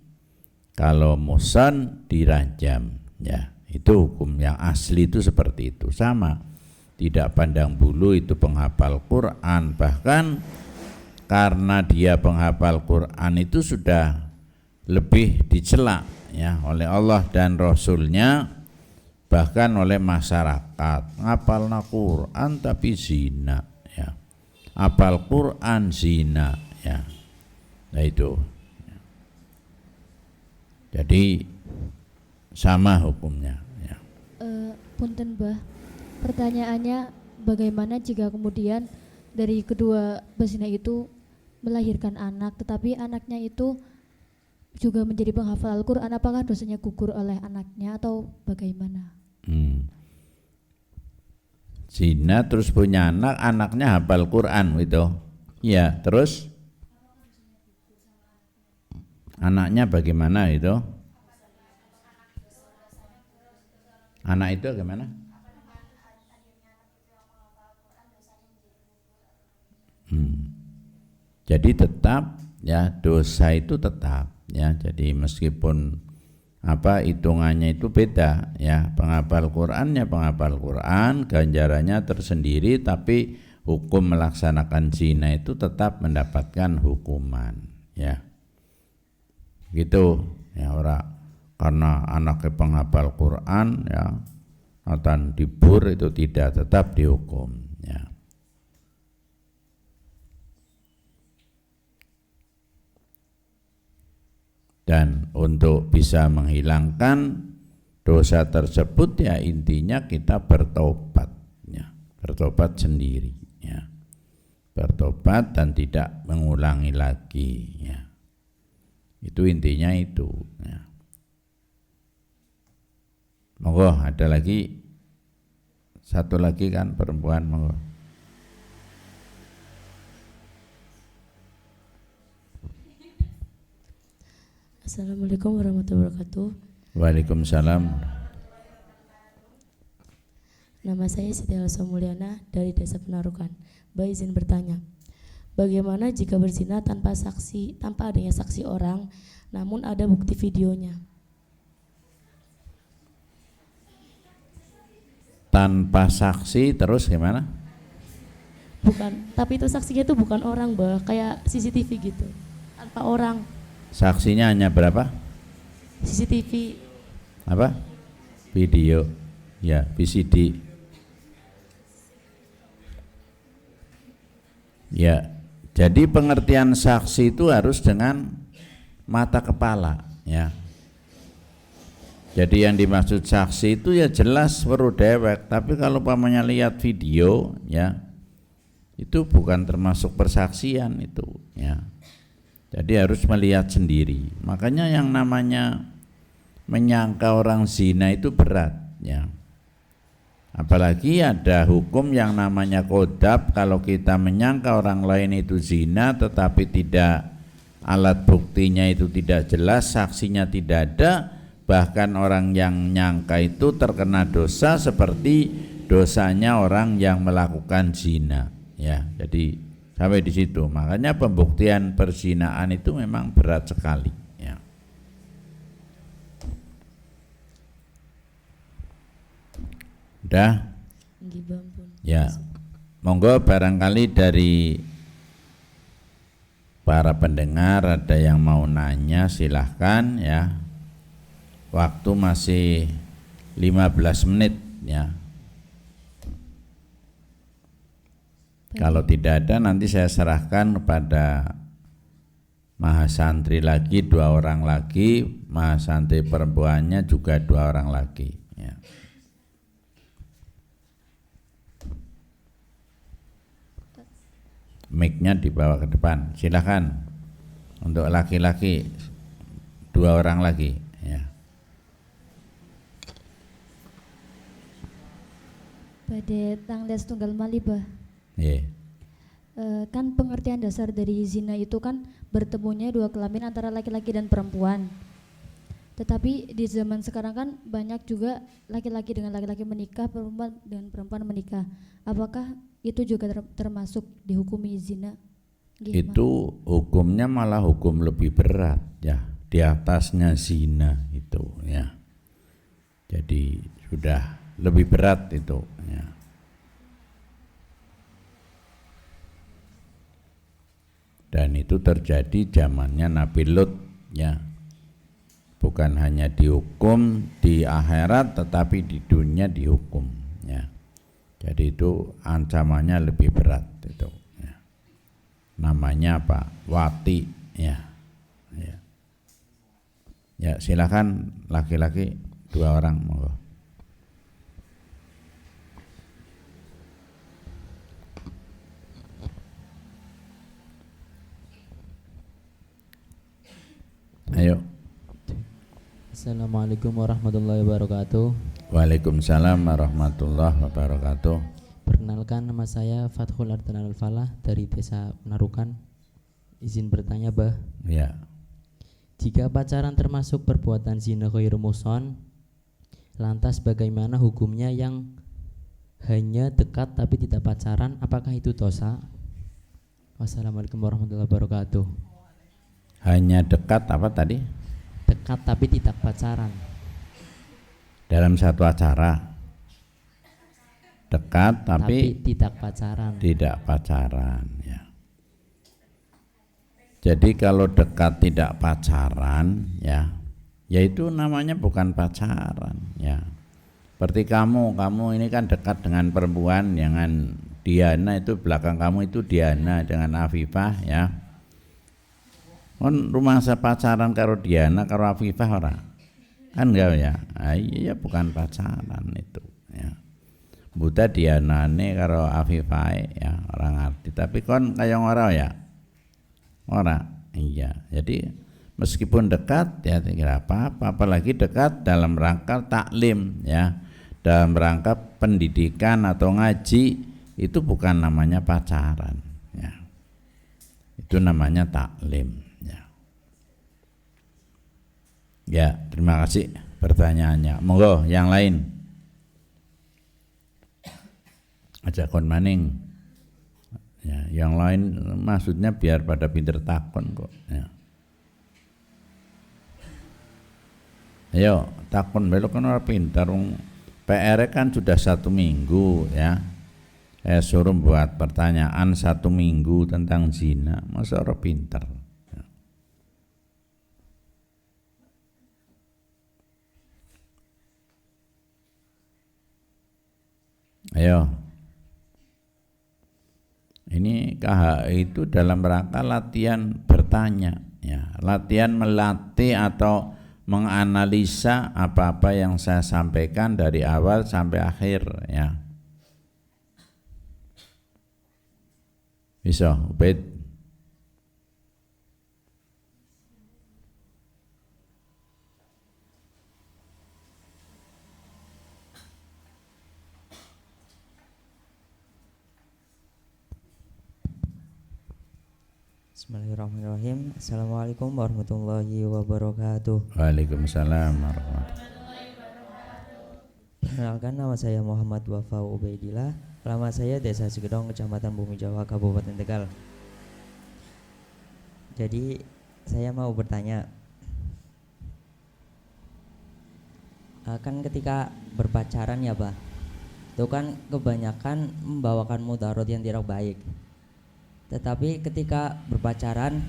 kalau muhsan dirajam ya. Itu hukum yang asli itu seperti itu, sama. Tidak pandang bulu itu penghafal Quran, bahkan karena dia penghafal Quran itu sudah lebih dicela ya oleh Allah dan Rasulnya, bahkan oleh masyarakat. Ngapalna Quran tapi zina ya, apal Quran zina ya. Nah itu ya. Jadi sama hukumnya ya. Punten, Bah, pertanyaannya bagaimana jika kemudian dari kedua bezina itu melahirkan anak, tetapi anaknya itu juga menjadi penghafal Al-Quran, apakah dosanya gugur oleh anaknya atau bagaimana? Zina terus punya anak, anaknya hafal Quran gitu. Ya, terus anaknya bagaimana itu? Anak itu bagaimana? Jadi tetap ya, dosa itu tetap ya. Jadi meskipun hitungannya itu beda ya, penghafal Quran ya penghafal Quran, ganjarannya tersendiri, tapi hukum melaksanakan zina itu tetap mendapatkan hukuman ya. Gitu ya, ora karena anaknya penghafal Quran ya akan dibur, itu tidak, tetap dihukum ya. Dan untuk bisa menghilangkan dosa tersebut ya intinya kita bertobat ya, bertobat sendiri ya, bertobat dan tidak mengulangi lagi ya. Itu intinya itu ya. Monggo, ada lagi satu lagi kan perempuan, monggo. Assalamualaikum warahmatullahi wabarakatuh. Waalaikumsalam. Nama saya Siti Elsa Mulyana dari Desa Penarukan. Mbak izin bertanya, bagaimana jika berzina tanpa adanya saksi orang, namun ada bukti videonya? Tanpa saksi terus gimana? Bukan, tapi itu saksinya itu bukan orang, Mbak, kayak CCTV gitu, tanpa orang. Saksinya hanya berapa? CCTV. Apa? Video. Ya, VCD. Ya, jadi pengertian saksi itu harus dengan mata kepala, ya. Jadi yang dimaksud saksi itu ya jelas weruh dewek, tapi kalau pamannya lihat video, ya, itu bukan termasuk persaksian itu, ya. Jadi harus melihat sendiri. Makanya yang namanya menyangka orang zina itu berat, ya. Apalagi ada hukum yang namanya qodab, kalau kita menyangka orang lain itu zina tetapi tidak, alat buktinya itu tidak jelas, saksinya tidak ada, bahkan orang yang nyangka itu terkena dosa seperti dosanya orang yang melakukan zina, ya. Jadi sampai di situ. Makanya pembuktian perzinaan itu memang berat sekali, ya. Udah? Ya, monggo barangkali dari para pendengar ada yang mau nanya, silahkan, ya. Waktu masih 15 menit, ya. Kalau tidak ada nanti saya serahkan kepada mahasantri lagi 2 orang lagi, mahasantri perempuannya juga 2 orang lagi, ya. Mic-nya dibawa ke depan, silakan. Untuk laki-laki 2 orang lagi, ya. Pada tanggal setunggal malibah. Yeah. Kan pengertian dasar dari zina itu kan bertemunya 2 kelamin antara laki-laki dan perempuan. Tetapi di zaman sekarang kan banyak juga laki-laki dengan laki-laki menikah, perempuan dengan perempuan menikah. Apakah itu juga termasuk dihukumi zina? Gimana? Itu hukumnya malah hukum lebih berat, ya, di atasnya zina itu, ya. Jadi sudah lebih berat itu, ya. Dan itu terjadi zamannya Nabi Lut, ya. Bukan hanya dihukum di akhirat tetapi di dunia dihukum, ya. Jadi itu ancamannya lebih berat itu, ya. Namanya apa? Wati, ya. Ya, ya, silakan laki-laki 2 orang, monggo. Ayo. Assalamualaikum warahmatullahi wabarakatuh. Waalaikumsalam warahmatullahi wabarakatuh. Perkenalkan, nama saya Fathul Ardan Al-Falah dari Desa Penarukan. Izin bertanya, Bah. Ya. Jika pacaran termasuk perbuatan zina ghairu muhsan, lantas bagaimana hukumnya yang hanya dekat tapi tidak pacaran? Apakah itu dosa? Wassalamualaikum warahmatullahi wabarakatuh. Hanya dekat apa tadi? Dekat tapi tidak pacaran. Dalam satu acara. Dekat tapi tidak pacaran. Tidak pacaran, ya. Jadi kalau dekat tidak pacaran, ya, yaitu namanya bukan pacaran, ya. Seperti kamu ini kan dekat dengan perempuan, dengan Diana, itu belakang kamu itu Diana dengan Afifah, ya. Kon rumah saya pacaran karo Diana karo Afifah ora? Kan enggak, ya. Ah, iya, bukan pacaran itu, ya. Buta Dianane karo Afifah, ya, orang ngerti. Tapi kon kaya ora, ya. Ora. Iya. Jadi Meskipun dekat ya tidak apa-apa, apalagi dekat dalam rangka taklim ya, dalam rangka pendidikan atau ngaji, itu bukan namanya pacaran ya. Itu namanya taklim ya. Ya, terima kasih pertanyaannya. Monggo yang lain. Aja kon maning. Ya, yang lain maksudnya biar pada pinter takon kok ya. Ayo takon belok kan orang pintar, PR kan sudah 1 minggu ya. Suruh buat pertanyaan 1 minggu tentang zina, masa orang pintar ya. Ayo, ini KHI itu dalam rangka latihan bertanya ya, latihan melatih atau menganalisa apa-apa yang saya sampaikan dari awal sampai akhir ya. Bisa, Ubaid. Bismillahirrahmanirrahim. Assalamualaikum warahmatullahi wabarakatuh. Waalaikumsalam warahmatullahi. Perkenalkan, nama saya Muhammad Wafa Ubaidillah. Alamat saya Desa Segedong, Kecamatan Bumi Jawa, Kabupaten Tegal. Jadi saya mau bertanya, kan ketika berpacaran ya Bah, itu kan kebanyakan membawakan mudarat yang tidak baik. Tetapi ketika berpacaran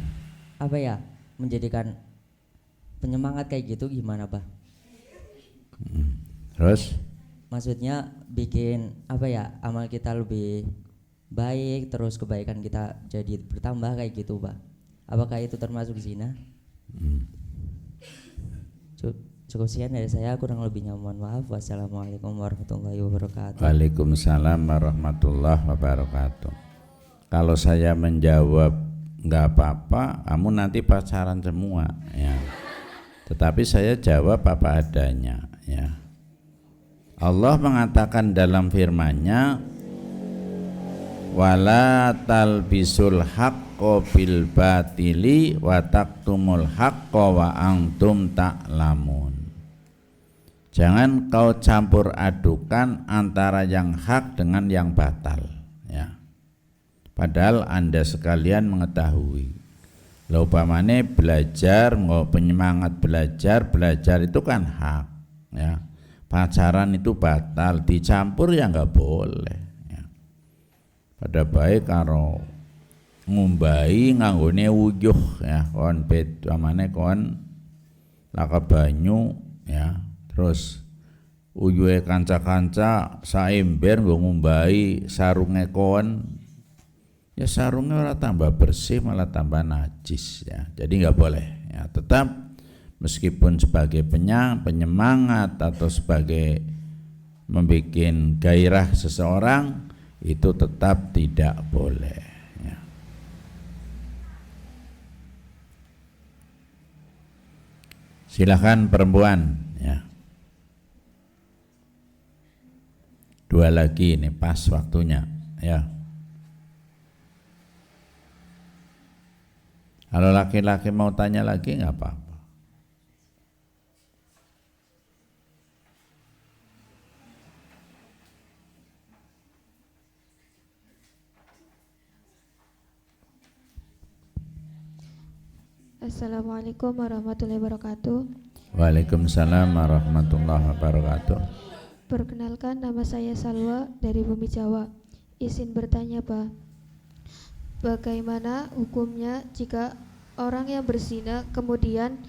apa ya, menjadikan penyemangat kayak gitu gimana Bah? Terus? Maksudnya bikin apa ya, amal kita lebih baik, terus kebaikan kita jadi bertambah kayak gitu Bah. Apakah itu termasuk zina? Cukup sekian dari saya, kurang lebihnya mohon maaf. Wassalamualaikum warahmatullahi wabarakatuh. Waalaikumsalam warahmatullahi wabarakatuh. Kalau saya menjawab nggak apa-apa, kamu nanti pacaran semua ya. Tetapi saya jawab apa adanya ya. Allah mengatakan dalam firman-Nya, wala talbisul haqqo bil batili wa taktumul haqqo wa antum ta'lamun. Jangan kau campur adukan antara yang hak dengan yang batal ya. Padahal Anda sekalian mengetahui. Lah upamane belajar, penyemangat belajar itu kan hak ya. Pacaran itu batal, dicampur ya nggak boleh ya. Pada baik karo ngumbai nganggone wuyuh ya, kon bet amane kon laka banyu ya, terus uyuhe kanca-kanca saember nggo ngumbai sarunge kon, ya sarungnya ora tambah bersih malah tambah najis ya. Jadi nggak boleh ya. Tetap meskipun sebagai penyemangat atau sebagai membuat gairah seseorang, itu tetap tidak boleh ya. Silakan perempuan ya. 2 lagi ini pas waktunya ya. Kalau laki-laki mau tanya lagi nggak apa-apa. Assalamualaikum warahmatullahi wabarakatuh. Waalaikumsalam warahmatullahi wabarakatuh. Perkenalkan, nama saya Salwa dari Bumi Jawa. Izin bertanya Pak, bagaimana hukumnya jika orang yang berzina kemudian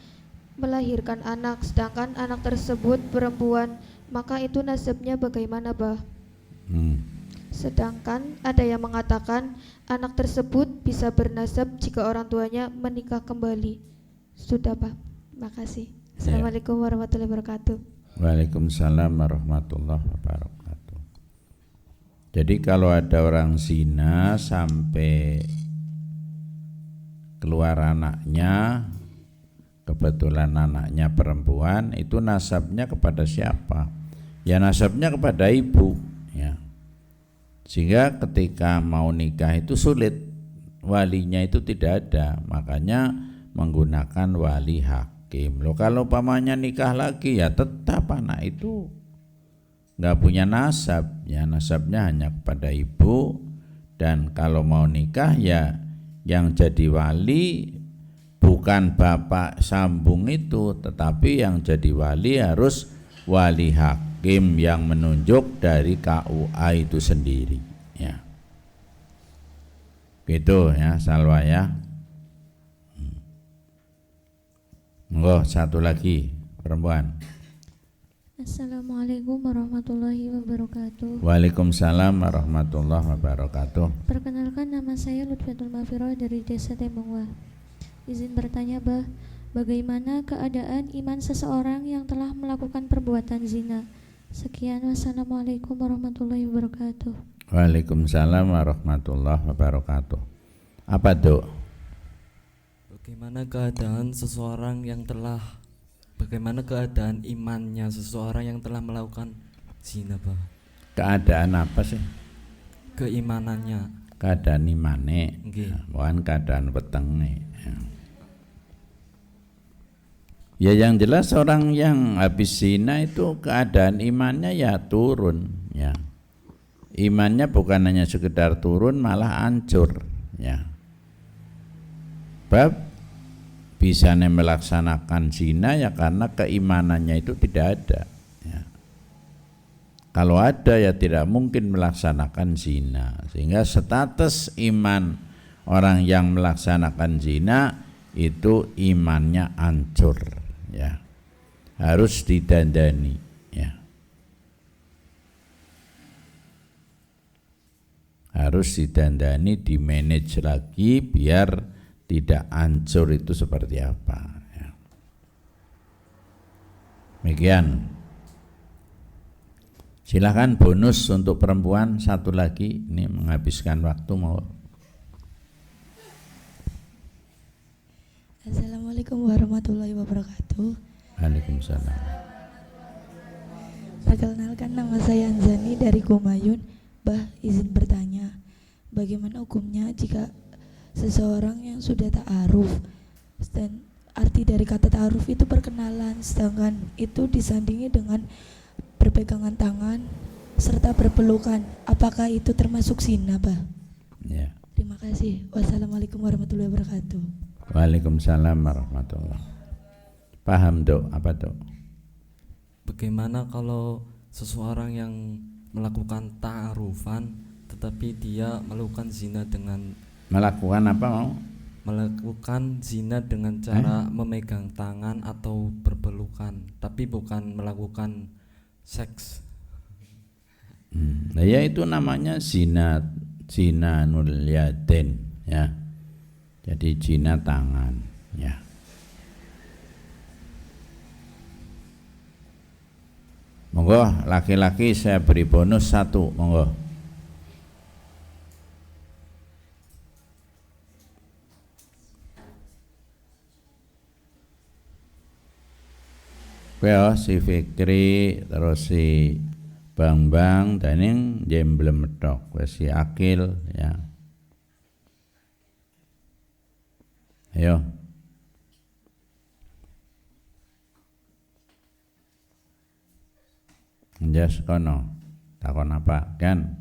melahirkan anak, sedangkan anak tersebut perempuan, maka itu nasabnya bagaimana Pak? Sedangkan ada yang mengatakan anak tersebut bisa bernasab jika orang tuanya menikah kembali. Sudah Pak, makasih. Assalamualaikum warahmatullahi wabarakatuh. Waalaikumsalam warahmatullahi wabarakatuh. Jadi kalau ada orang zina sampai keluar anaknya, kebetulan anaknya perempuan, itu nasabnya kepada siapa? Ya nasabnya kepada ibu, ya. Sehingga ketika mau nikah itu sulit, walinya itu tidak ada, makanya menggunakan wali hakim. Loh kalau pamannya nikah lagi ya tetap anak itu nggak punya nasab, ya nasabnya hanya kepada ibu. Dan kalau mau nikah ya yang jadi wali bukan bapak sambung itu, tetapi yang jadi wali harus wali hakim yang menunjuk dari KUA itu sendiri, ya. Gitu ya Salwa ya. Monggo satu lagi perempuan. Assalamualaikum warahmatullahi wabarakatuh. Waalaikumsalam warahmatullahi wabarakatuh. Perkenalkan, nama saya Lutfiatul Mafiroh dari Desa Tembongwa. Izin bertanya, Bah, bagaimana keadaan iman seseorang yang telah melakukan perbuatan zina? Sekian, wassalamualaikum warahmatullahi wabarakatuh. Waalaikumsalam warahmatullahi wabarakatuh. Apa Dok? Bagaimana keadaan imannya seseorang yang telah melakukan zina, Pak? Keadaan apa sih? Keimanannya. Keadaan imane, Nggih. bukan keadaan wetenge. Ya yang jelas orang yang habis zina itu keadaan imannya ya turun, ya. Imannya bukan hanya sekedar turun, malah hancur, ya. Bab bisa melaksanakan zina ya karena keimanannya itu tidak ada, ya. Kalau ada ya tidak mungkin melaksanakan zina, sehingga status iman orang yang melaksanakan zina itu imannya hancur, ya. Harus didandani, ya. Harus didandani, dimanage lagi biar tidak hancur itu seperti apa, ya. Demikian. Silakan bonus untuk perempuan satu lagi, ini menghabiskan waktu mau. Assalamualaikum warahmatullahi wabarakatuh. Waalaikumsalam. Perkenalkan, nama saya Anzani dari Kumayun. Bah, izin bertanya, bagaimana hukumnya jika seseorang yang sudah ta'aruf, dan arti dari kata ta'aruf itu perkenalan, sedangkan itu disandingi dengan berpegangan tangan serta berpelukan, apakah itu termasuk zina, Bah? Ya. Terima kasih. Wassalamualaikum warahmatullahi wabarakatuh. Waalaikumsalam warahmatullahi. Paham Dok? Apa Dok? Bagaimana kalau seseorang yang melakukan ta'arufan tetapi dia melakukan zina dengan Melakukan apa mau? Melakukan zina dengan cara memegang tangan atau berpelukan, tapi bukan melakukan seks. Nah ya itu namanya zina nul yaden, ya. Jadi zina tangan, ya. Monggo laki-laki saya beri bonus satu, monggo. Kowe si Fikri terus si Bambang dan yang jemblem tok, wis si Akil, ya. Ayo. Njas kono. Takon apa? Kan.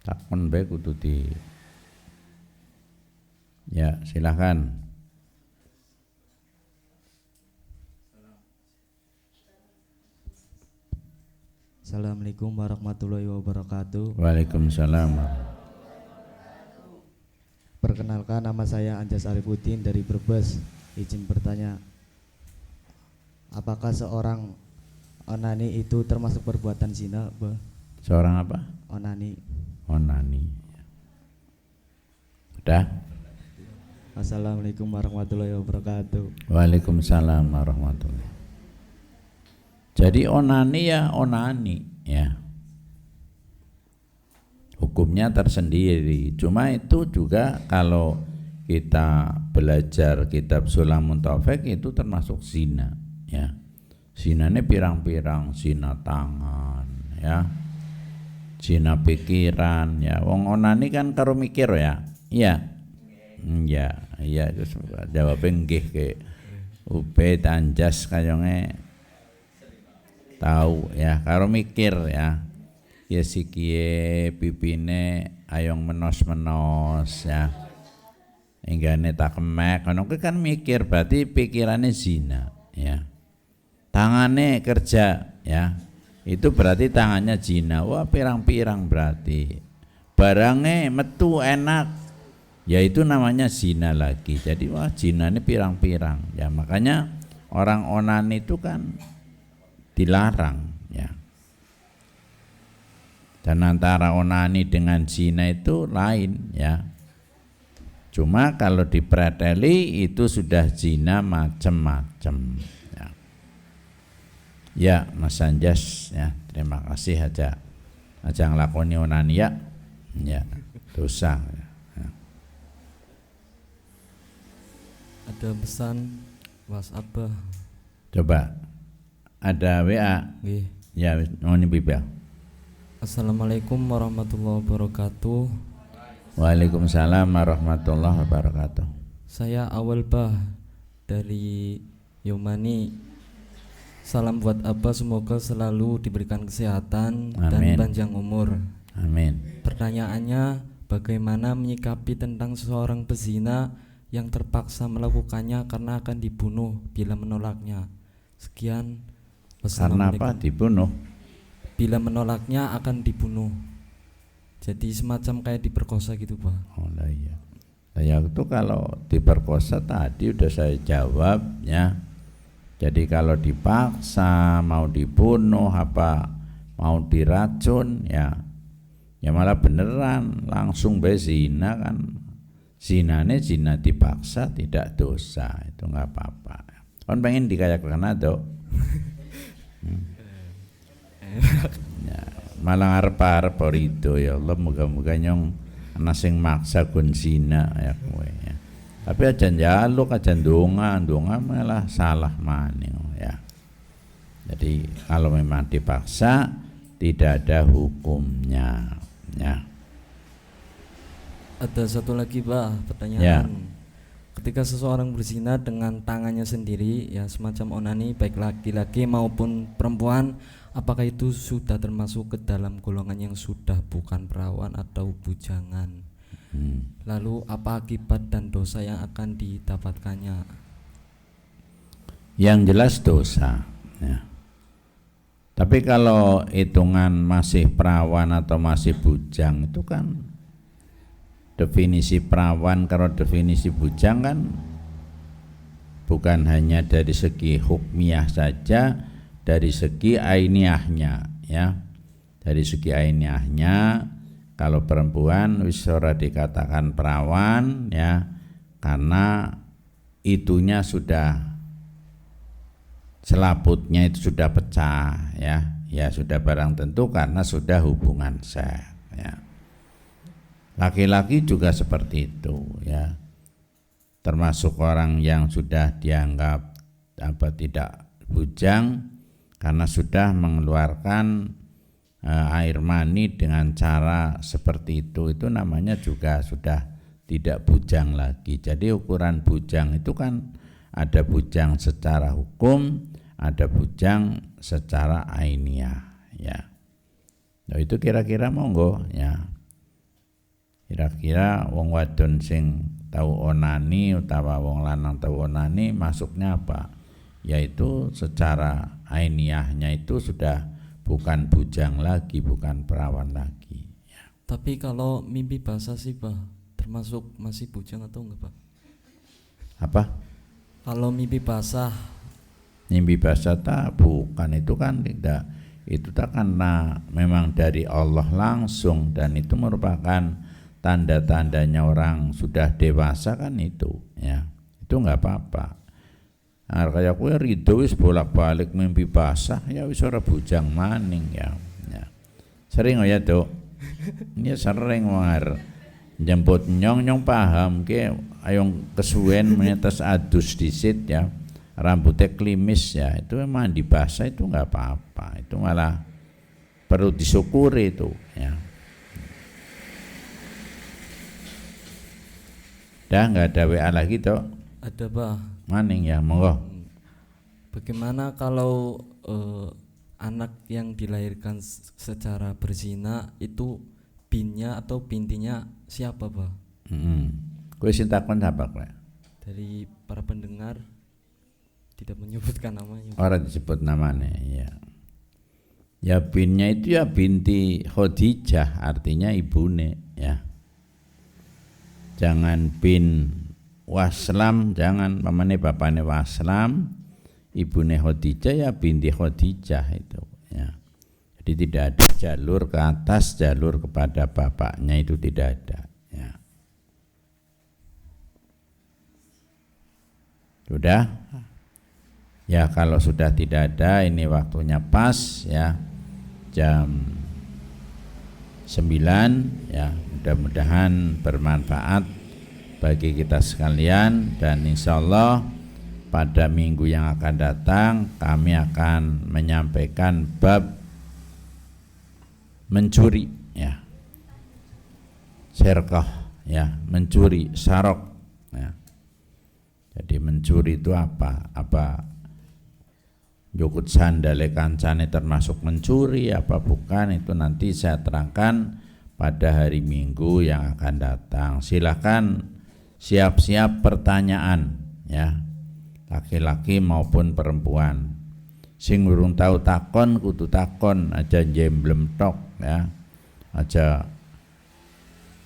Takon bae kudu di. Ya, silakan. Assalamualaikum warahmatullahi wabarakatuh. Waalaikumsalam. Perkenalkan, nama saya Anjas Arifuddin dari Brebes. Izin bertanya, apakah seorang onani itu termasuk perbuatan zina, Bah? Seorang apa? Onani. Onani. Udah? Assalamualaikum warahmatullahi wabarakatuh. Waalaikumsalam warahmatullahi. Jadi onani ya onani, ya. Hukumnya tersendiri. Cuma itu juga kalau kita belajar kitab Sulamun Taufik itu termasuk zina, ya. Zinane pirang-pirang, zina tangan, ya. Zina pikiran, ya. Wong onani kan karo mikir ya. Iya. Iya terus jawab nggih ke Ubed Anjas kayonge tahu ya karo mikir ya. Ya sikie pipine ayong menos-menos ya. Enggane tak kemek, kono kan mikir berarti pikirannya zina ya. Tangannya kerja ya. Itu berarti tangannya zina. Wah, pirang-pirang berarti. Barangnya metu enak. Ya itu namanya zina lagi. Jadi wah zina ini pirang-pirang. Ya makanya orang onan itu kan dilarang ya. Dan antara onani dengan zina itu lain ya. Cuma kalau dipreteli itu sudah zina macem-macem ya. Ya Mas Anjas ya, terima kasih aja ngelakoni onani ya. Ya, dosa ya. Ada pesan WhatsApp bah. Coba ada WA. Nggih. Ya mohon Bibel. Assalamualaikum warahmatullahi wabarakatuh. Waalaikumsalam warahmatullahi wabarakatuh. Saya Awal bah dari Yomani. Salam buat Abah, semoga selalu diberikan kesehatan dan Amin. panjang umur. Amin. Pertanyaannya, bagaimana menyikapi tentang seorang pezina yang terpaksa melakukannya karena akan dibunuh bila menolaknya? Sekian. Karena apa dibunuh? Bila menolaknya akan dibunuh. Jadi semacam kayak diperkosa gitu Pak. Oh lah iya. Saya itu kalau diperkosa tadi udah saya jawab ya. Jadi kalau dipaksa mau dibunuh apa mau diracun ya malah beneran langsung bae zina kan. Zinane zina dipaksa tidak dosa, itu nggak apa-apa. Kan pengen dikayakan atau ya, malah arep-arep itu ya Allah moga-moga nyong ana sing maksa gun zina ya kowe ya. Tapi aja njaluk aja ndonga malah salah maning ya. Jadi kalau memang dipaksa tidak ada hukumnya ya. Ada satu lagi Pak pertanyaan. Ya. Ketika seseorang berzina dengan tangannya sendiri ya semacam onani baik laki-laki maupun perempuan, apakah itu sudah termasuk ke dalam golongan yang sudah bukan perawan atau bujangan? Lalu apa akibat dan dosa yang akan didapatkannya? Yang jelas dosa ya. Tapi kalau hitungan masih perawan atau masih bujang itu kan definisi perawan kalau definisi bujang kan bukan hanya dari segi hukmiyah saja, dari segi ainiyahnya ya. Dari segi ainiyahnya kalau perempuan wis ora dikatakan perawan ya karena itunya sudah selaputnya itu sudah pecah ya sudah barang tentu karena sudah hubungan seks ya. Laki-laki juga seperti itu ya, termasuk orang yang sudah dianggap tidak bujang karena sudah mengeluarkan air mani dengan cara seperti itu namanya juga sudah tidak bujang lagi. Jadi ukuran bujang itu kan ada bujang secara hukum, ada bujang secara ainiyah ya. Nah itu kira-kira monggo ya. Kira-kira wong wadon sing tahu onani utawa wong lanang tahu onani masuknya apa? Yaitu secara ainiyahnya itu sudah bukan bujang lagi, bukan perawan lagi ya. Tapi kalau mimpi basah sih Pak, termasuk masih bujang atau enggak Pak? Apa? Kalau mimpi basah tak bukan, itu kan tidak, itu tak karena memang dari Allah langsung dan itu merupakan tanda-tandanya orang sudah dewasa kan itu ya. Itu enggak apa-apa. Nah, kayak kowe rido wis bolak-balik mimpi basah ya wis ora bujang maning ya. Sering ya Dok. Ya sering war. Jemput nyong paham ke ayong kesuwen menetes adus disit ya, rambutnya klimis ya, itu mandi basah itu nggak apa-apa, itu malah perlu disyukuri itu ya. Dah nggak ada WA lagi toh? Ada Pak. Maning ya, monggo. Bagaimana kalau anak yang dilahirkan secara berzina itu binnya atau bintinya siapa Pak? Kowe sing takon apa kowe? Dari para pendengar tidak menyebutkan namanya. Orang disebut namanya ya. Ya binnya itu ya binti Khadijah, artinya ibune ya. Jangan bin Waslam, jangan pamane bapane Waslam, ibune Khadijah ya binti Khadijah itu ya. Jadi tidak ada jalur ke atas, jalur kepada bapaknya itu tidak ada ya. Sudah? Ya kalau sudah tidak ada, ini waktunya pas ya, jam 9 ya, mudah-mudahan bermanfaat bagi kita sekalian, dan insya Allah pada minggu yang akan datang kami akan menyampaikan bab mencuri ya, serqah ya, mencuri, sarok ya. Jadi mencuri itu apa jukut sandale kancane termasuk mencuri apa bukan, itu nanti saya terangkan pada hari Minggu yang akan datang. Silakan siap-siap pertanyaan ya, laki-laki maupun perempuan. Sing urung tahu takon kudu takon, aja jemblem tok ya, aja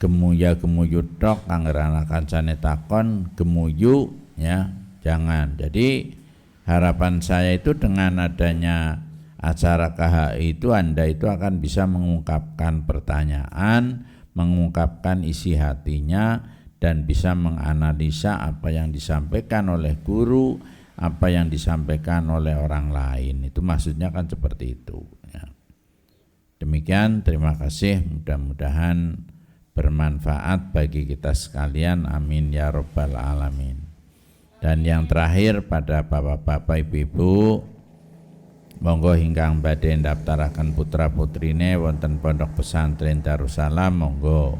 gemuya-gemuyu tok anggerana kancane takon gemuyu ya, jangan. Jadi harapan saya itu dengan adanya acara KHI itu Anda itu akan bisa mengungkapkan pertanyaan, mengungkapkan isi hatinya, dan bisa menganalisa apa yang disampaikan oleh guru, apa yang disampaikan oleh orang lain. Itu maksudnya kan seperti itu ya. Demikian, terima kasih, mudah-mudahan bermanfaat bagi kita sekalian, amin ya rabbal alamin. Dan yang terakhir pada bapak-bapak ibu-ibu, monggo ingkang badhe ndaftaraken putra-putrine wonten Pondok Pesantren Darussalam, monggo.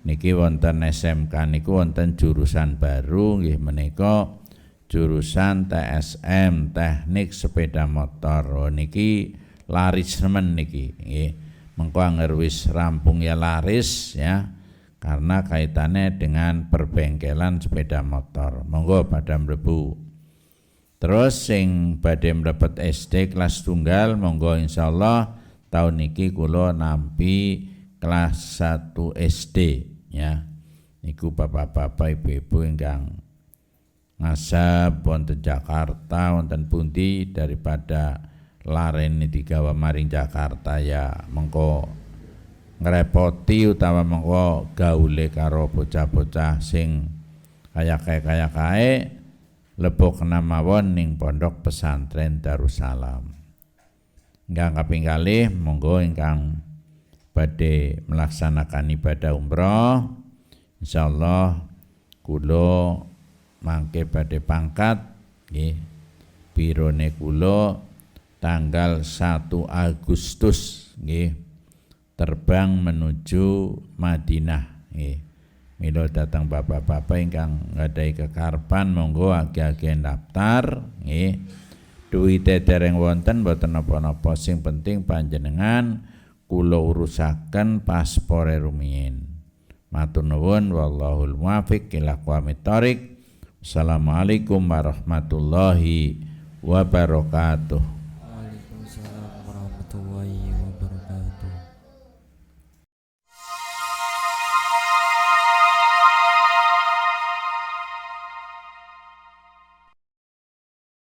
Niki wonten SMK niku wonten jurusan baru nggih menika jurusan TSM, Teknik Sepeda Motor. Niki laris nemen niki nggih. Mengko anger wis rampung ya laris ya, karena kaitannya dengan perbengkelan sepeda motor. Monggo pada mlebu. Terus sing badhe mlebet SD kelas tunggal, monggo insyaallah tahun niki kula nampi kelas 1 SD ya. Niku bapak-bapak ibu-ibu ingkang ngasab wonten Jakarta wonten pundi, daripada laren digawa maring Jakarta ya mengko ngrepoti utawa mengko gaule karo bocah-bocah sing kaya kae lebok mawon ning Pondok Pesantren Darussalam. Ingkang kaping kalih monggo ingkang badhe melaksanakan ibadah umroh, insyaallah kula mangke badhe pangkat nggih, birone kula tanggal 1 Agustus nggih terbang menuju Madinah nggih. Mila datang bapak-bapak ingkang nggadahi kekarepan monggo age-age daftar nggih. Duwite dereng wonten mboten napa-napa, sing penting panjenengan kula urusaken paspore rumiyin. Matur nuwun, wallahul muwaffiq ila aqwamit thoriq. Assalamualaikum warahmatullahi wabarakatuh.